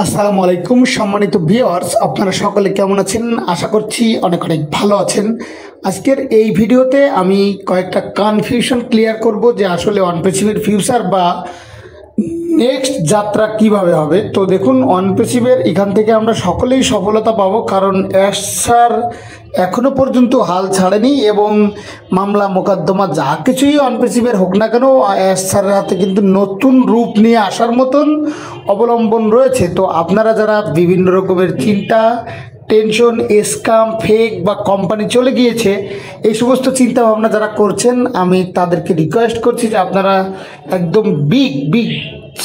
আসসালামু আলাইকুম সম্মানিত ভিউয়ার্স, আপনারা সকলে কেমন আছেন? আশা করছি অনেক অনেক ভালো আছেন। আজকের এই ভিডিওতে আমি কয়েকটা কনফিউশন ক্লিয়ার করব যে আসলে অনপেসিভের ফিউচার বা নেক্সট যাত্রা কিভাবে হবে। তো দেখুন, অনপেসিভের এখান থেকে আমরা সকলেই সফলতা পাবো, কারণ অ্যাশ স্যার এখনও পর্যন্ত হাল ছাড়েনি এবং মামলা মোকদ্দমা যা কিছুই অনপেসিভের হোক না কেন, অ্যাশ স্যারের হাতে কিন্তু নতুন রূপ নিয়ে আসার মতন অবলম্বন রয়েছে। তো আপনারা যারা বিভিন্ন রকমের চিন্তা, টেনশন, স্ক্যাম, ফেক বা কোম্পানি চলে গিয়েছে, এই সমস্ত চিন্তা ভাবনা যারা করছেন, আমি তাদেরকে রিকোয়েস্ট করছি যে আপনারা একদম বিগ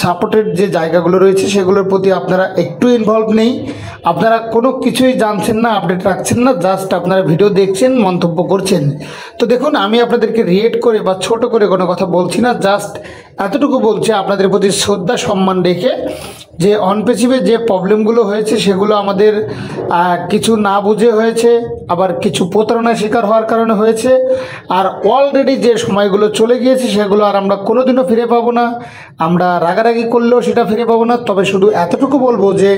সাপোর্টের যে জায়গাগুলো রয়েছে সেগুলোর প্রতি আপনারা একটু ইনভলভ নেই। আপনারা কোনো কিছুই জানছেন না, আপডেট রাখছেন না, জাস্ট আপনারা ভিডিও দেখছেন, মন্তব্য করছেন। তো দেখুন, আমি আপনাদেরকে রিয়েট করে বা ছোট করে কোনো কথা বলছি না, জাস্ট এতটুকু বলছি আপনাদের প্রতি শ্রদ্ধা সম্মান রেখে যে অনপেসিভে যে প্রবলেমগুলো হয়েছে সেগুলো আমাদের কিছু না বুঝে হয়েছে, আবার কিছু প্রতারণার শিকার হওয়ার কারণে হয়েছে। আর অলরেডি যে সময়গুলো চলে গিয়েছে সেগুলো আর আমরা কোনোদিনও ফিরে পাবো না। আমরা রাগারাগি করলেও সেটা ফিরে পাবো না। তবে শুধু এতটুকু বলবো যে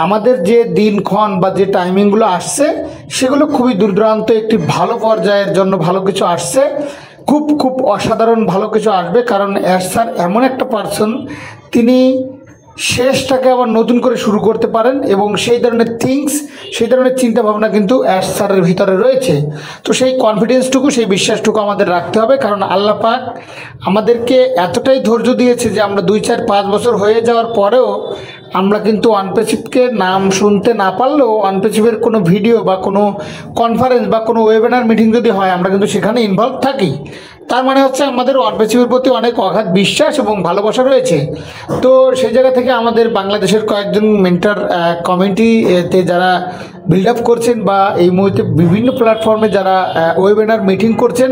আমাদের যে দিনক্ষণ বা যে টাইমিংগুলো আসছে সেগুলো খুবই দুর্দান্ত একটি ভালো পর্যায়ের জন্য ভালো কিছু আসছে। খুব অসাধারণ ভালো কিছু আসবে, কারণ অ্যাশ স্যার এমন একটা পার্সন, তিনি শেষটাকে আবার নতুন করে শুরু করতে পারেন এবং সেই ধরনের সেই ধরনের চিন্তাভাবনা কিন্তু অ্যাশ স্যারের ভিতরে রয়েছে। তো সেই কনফিডেন্সটুকু, সেই বিশ্বাসটুকু আমাদের রাখতে হবে, কারণ আল্লাহ পাক আমাদেরকে এতটাই ধৈর্য দিয়েছে যে আমরা 2-4-5 বছর হয়ে যাওয়ার পরেও আমরা কিন্তু অনপেসিভকে নাম শুনতে না পারলেও অনপেসিভের কোনো ভিডিও বা কোনো কনফারেন্স বা কোনো ওয়েবিনার মিটিং যদি হয় আমরা কিন্তু সেখানে ইনভলভ থাকি। তার মানে হচ্ছে আমাদের অনপেসিভের প্রতি অনেক অগাধ বিশ্বাস এবং ভালোবাসা রয়েছে। তো সেই জায়গা থেকে আমাদের বাংলাদেশের কয়েকজন মেন্টর কমিউনিটিতে যারা বিল্ড আপ করছেন বা এই মুহূর্তে বিভিন্ন প্ল্যাটফর্মে যারা ওয়েবিনার মিটিং করছেন,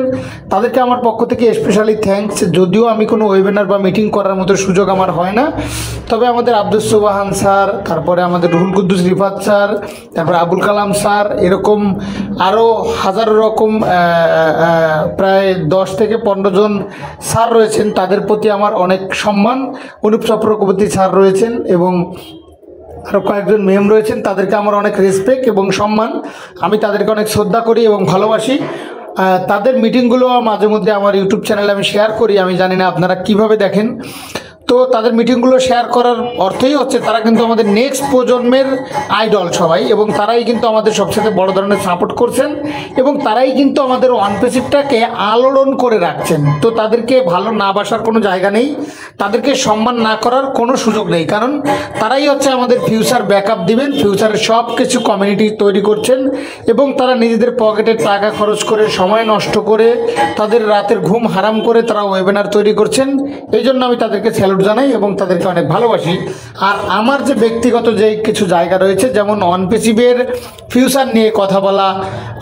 তাদেরকে আমার পক্ষ থেকে স্পেশালি থ্যাঙ্কস। যদিও আমি কোনো ওয়েবিনার বা মিটিং করার মতো সুযোগ আমার হয় না, তবে আমাদের আব্দুল সুবহান স্যার, তারপরে আমাদের রুহুল কুদ্দুস রিফাত স্যার, তারপরে আবুল কালাম স্যার, এরকম আরও হাজারো রকম প্রায় 10 থেকে 15 জন স্যার রয়েছেন, তাদের প্রতি আমার অনেক সম্মান। অনুপ চক্রবর্তী স্যার রয়েছেন এবং আরও কয়েকজন মেম রয়েছেন, তাদেরকে আমার অনেক রেসপেক্ট এবং সম্মান। আমি তাদেরকে অনেক শ্রদ্ধা করি এবং ভালোবাসি। তাদের মিটিংগুলো মাঝে মধ্যে আমার ইউটিউব চ্যানেলে আমি শেয়ার করি। আমি জানি না আপনারা কিভাবে দেখেন। তো তাদের মিটিংগুলো শেয়ার করার অর্থই হচ্ছে তারা কিন্তু আমাদের নেক্সট প্রজন্মের আইডল সবাই, এবং তারাই কিন্তু আমাদের সবচেয়ে বড় ধরনের সাপোর্ট করছেন এবং তারাই কিন্তু আমাদের অনপেসিভটাকে আলোড়ন করে রাখছেন। তো তাদেরকে ভালো না বাসার কোনো জায়গা নেই, তাদেরকে সম্মান না করার কোনো সুযোগ নেই, কারণ তারাই হচ্ছে আমাদের ফিউচার ব্যাকআপ দিবেন। ফিউচারের সব কিছু কমিউনিটি তৈরি করছেন এবং তারা নিজেদের পকেটের টাকা খরচ করে, সময় নষ্ট করে, তাদের রাতের ঘুম হারাম করে তারা ওয়েবিনার তৈরি করছেন। এই জন্য আমি তাদেরকে স্যালুট জানাই এবং তাদেরকে অনেক ভালোবাসি। আর আমার যে ব্যক্তিগত যে কিছু জায়গা রয়েছে, যেমন অনপেসিভের ফিউচার নিয়ে কথা বলা,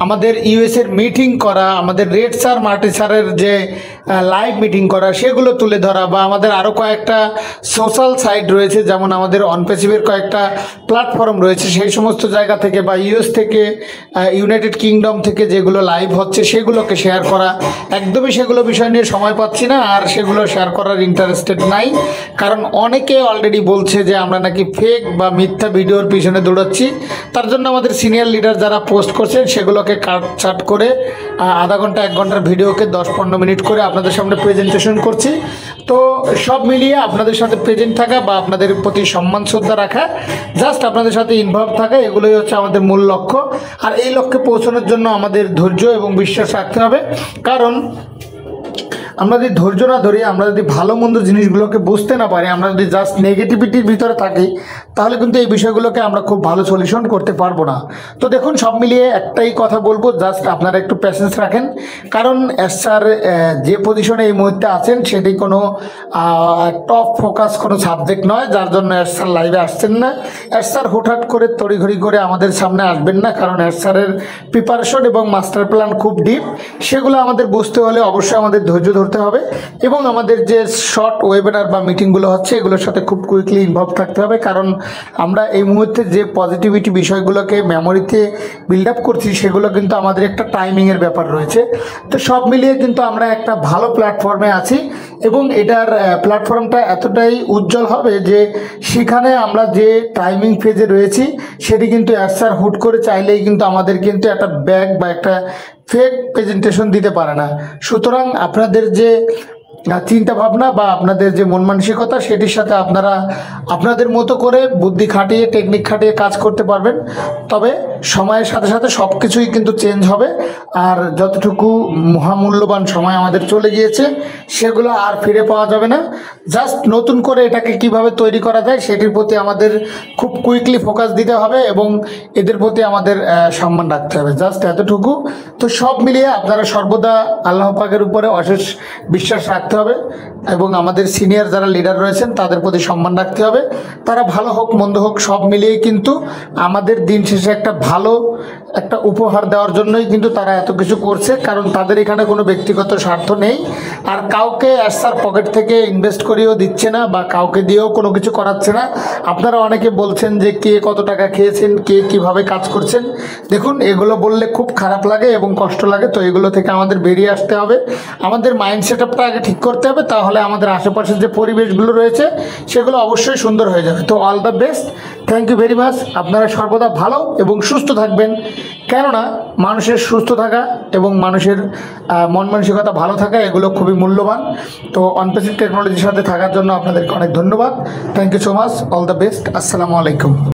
আমাদের ইউএসের মিটিং করা, আমাদের রেড স্যার মার্টি স্যারের যে লাইভ মিটিং করা সেগুলো তুলে ধরা, বা আমাদের আরও কয়েকটা সোশ্যাল সাইট রয়েছে, যেমন আমাদের অনপেসিভের কয়েকটা প্ল্যাটফর্ম রয়েছে, সেই সমস্ত জায়গা থেকে বা ইউএস থেকে, ইউনাইটেড কিংডম থেকে যেগুলো লাইভ হচ্ছে সেগুলোকে শেয়ার করা। একদমই সেগুলো বিষয় নিয়ে সময় পাচ্ছি না আর সেগুলো শেয়ার করার ইন্টারেস্টেড নাই, কারণ অনেকে অলরেডি বলছে যে আমরা নাকি ফেক বা মিথ্যা ভিডিওর পিছনে দৌড়াচ্ছি। তার জন্য আমাদের সিনিয়র লিডার যারা পোস্ট করছেন সেগুলোকে কাটছাট করে আধা ঘন্টা 1 ঘন্টার ভিডিওকে 10-15 মিনিট করে আপনাদের সামনে প্রেজেন্টেশন করছি। তো সব মিলিয়ে আপনাদের সাথে প্রেজেন্ট থাকা বা আপনাদের প্রতি সম্মান শ্রদ্ধা রাখা, জাস্ট আপনাদের সাথে ইনভলভ থাকা, এগুলোই হচ্ছে আমাদের মূল লক্ষ্য। আর এই লক্ষ্যে পৌঁছানোর জন্য আমাদের ধৈর্য এবং বিশ্বাস রাখতে হবে, কারণ আমরা যদি ধৈর্য না ধরি, আমরা যদি ভালো মন্দ জিনিসগুলোকে বুঝতে না পারি, আমরা যদি জাস্ট নেগেটিভিটির ভিতরে থাকি, তাহলে কিন্তু এই বিষয়গুলোকে আমরা খুব ভালো সলিউশন করতে পারবো না। তো দেখুন, সব মিলিয়ে একটাই কথা বলবো, জাস্ট আপনারা একটু প্যাশেন্স রাখেন, কারণ অ্যাশ স্যার যে পজিশনে এই মুহূর্তে আছেন সেটি কোনো টপ ফোকাস কোনো সাবজেক্ট নয়, যার জন্য অ্যাশ স্যার লাইভে আসছেন না। অ্যাশ স্যার হুটহাট করে তড়িঘড়ি করে আমাদের সামনে আসবেন না, কারণ অ্যাশ স্যারের প্রিপারেশন এবং মাস্টার প্ল্যান খুব ডিপ। সেগুলো আমাদের বুঝতে হলে অবশ্যই আমাদের ধৈর্য ধরতে হবে এবং আমাদের যে শর্ট ওয়েবিনার বা মিটিংগুলো হচ্ছে এগুলোর সাথে খুব কুইকলি ইনভলভ থাকতে হবে, কারণ আমরা এই মুহূর্তে যে পজিটিভিটি বিষয়গুলোকে মেমোরিতে বিল্ড আপ করছি সেগুলো কিন্তু আমাদের একটা টাইমিংয়ের ব্যাপার রয়েছে। তো সব মিলিয়ে কিন্তু আমরা একটা ভালো প্ল্যাটফর্মে আছি এবং এটার প্ল্যাটফর্মটা এতটাই উজ্জ্বল হবে যে সেখানে আমরা যে টাইমিং ফেজে রয়েছি সেটি কিন্তু স্যার হুট করে চাইলেই কিন্তু আমাদের কিন্তু একটা ব্যাগ বা একটা ফেক প্রেজেন্টেশন দিতে পারে না। সুতরাং আপনাদের যে চিন্তা ভাবনা বা আপনাদের যে মন মানসিকতা সেটির সাথে আপনারা আপনাদের মতো করে বুদ্ধি খাটিয়ে টেকনিক খাটিয়ে কাজ করতে পারবেন। তবে সময়ের সাথে সাথে সব কিছুই কিন্তু চেঞ্জ হবে, আর যতটুকু মহামূল্যবান সময় আমাদের চলে গিয়েছে সেগুলো আর ফিরে পাওয়া যাবে না। জাস্ট নতুন করে এটাকে কিভাবে তৈরি করা যায় সেটির প্রতি আমাদের খুব কুইকলি ফোকাস দিতে হবে এবং এদের প্রতি আমাদের সম্মান রাখতে হবে, জাস্ট এতটুকু। তো সব মিলিয়ে আপনারা সর্বদা আল্লাহ পাকের উপরে অশেষ বিশ্বাস রাখতে হবে এবং আমাদের সিনিয়র যারা লিডার রয়েছেন তাদের প্রতি সম্মান রাখতে হবে। তারা ভালো হোক মন্দ হোক সব মিলিয়ে কিন্তু আমাদের দিন শেষে একটা উপহার দেওয়ার জন্যই কিন্তু তারা এত কিছু করছে, কারণ তাদের এখানে কোনো ব্যক্তিগত স্বার্থ নেই আর কাউকে স্যার পকেট থেকে ইনভেস্ট করেও দিচ্ছে না বা কাউকে দিয়েও কোনো কিছু করাচ্ছে না। আপনারা অনেকে বলছেন যে কে কত টাকা খেয়েছেন, কে কিভাবে কাজ করছেন। দেখুন, এগুলো বললে খুব খারাপ লাগে এবং কষ্ট লাগে। তো এগুলো থেকে আমাদের বেরিয়ে আসতে হবে, আমাদের মাইন্ড সেট আপটা আগে ঠিক করতে হবে, তাহলে আমাদের আশেপাশের যে পরিবেশগুলো রয়েছে সেগুলো অবশ্যই সুন্দর হয়ে যাবে। তো all the best, thank you very much. আপনারা সর্বদা ভালো এবং সুস্থ থাকবেন, কেননা মানুষের সুস্থ থাকা এবং মানুষের মন মানসিকতা ভালো থাকা এগুলো খুবই মূল্যবান। তো অনপেসিভ টেকনোলজির সাথে থাকার জন্য আপনাদেরকে অনেক ধন্যবাদ। Thank you so much, all the best, আসসালামু আলাইকুম।